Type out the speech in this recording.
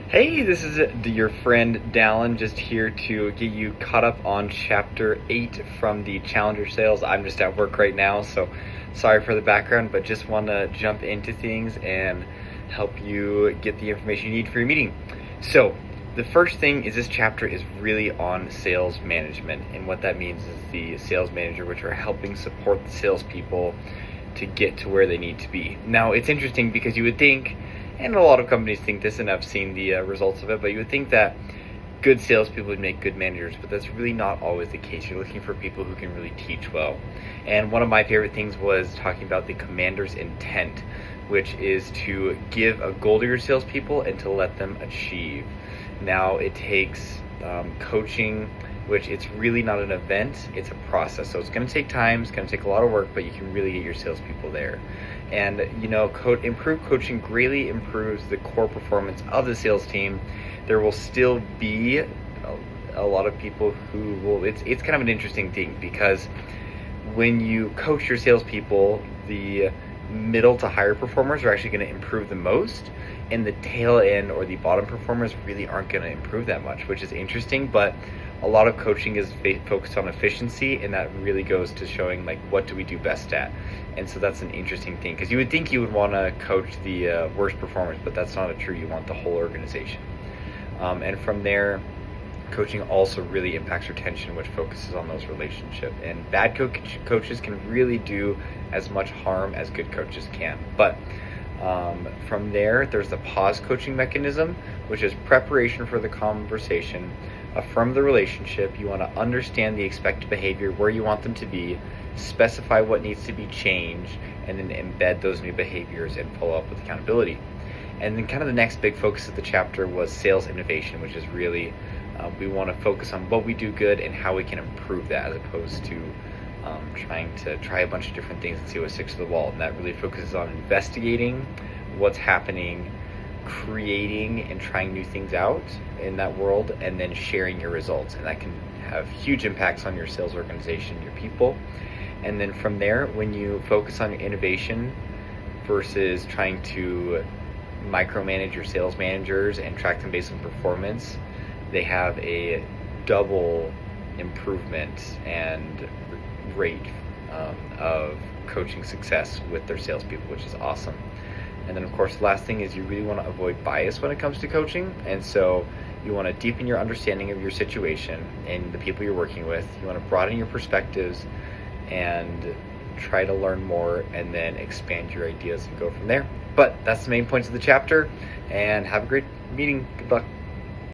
Hey, this is your friend Dallin, just here to get you caught up on Chapter 8 from the Challenger Sales. I'm just at work right now, so sorry for the background, but just want to jump into things and help you get the information you need for your meeting. So, the first thing is this chapter is really on sales management, and what that means is the sales manager, which are helping support the salespeople to get to where they need to be. Now, it's interesting because you would think, and a lot of companies think this, and I've seen the results of it, but you would think that good salespeople would make good managers, but that's really not always the case. You're looking for people who can really teach well. And one of my favorite things was talking about the commander's intent, which is to give a goal to your salespeople and to let them achieve. Now, it takes coaching, which it's really not an event, it's a process. So it's going to take time, it's going to take a lot of work, but you can really get your salespeople there. And improved coaching greatly improves the core performance of the sales team. There will still be a lot of people who will. It's kind of an interesting thing, because when you coach your salespeople, the middle to higher performers are actually going to improve the most, and the tail end or the bottom performers really aren't going to improve that much, which is interesting. But a lot of coaching is focused on efficiency, and that really goes to showing like what do we do best at. And so that's an interesting thing, because you would think you would want to coach the worst performers, but that's not true. You want the whole organization. And from there, coaching also really impacts retention, which focuses on those relationships. And bad coaches can really do as much harm as good coaches can. But from there, there's the pause coaching mechanism, which is preparation for the conversation. Affirm the relationship. You want to understand the expected behavior, where you want them to be, specify what needs to be changed, and then embed those new behaviors and follow up with accountability. And then kind of the next big focus of the chapter was sales innovation, which is really, we want to focus on what we do good and how we can improve that, as opposed to trying to try a bunch of different things and see what sticks to the wall. And that really focuses on investigating what's happening, creating and trying new things out in that world, and then sharing your results. And that can have huge impacts on your sales organization, your people. And then from there, when you focus on innovation versus trying to micromanage your sales managers and track them based on performance, they have a double improvement and rate of coaching success with their salespeople, which is awesome. And then, of course, the last thing is you really want to avoid bias when it comes to coaching. And so you want to deepen your understanding of your situation and the people you're working with. You want to broaden your perspectives and try to learn more, and then expand your ideas and go from there. But that's the main points of the chapter, and have a great meeting. Good luck.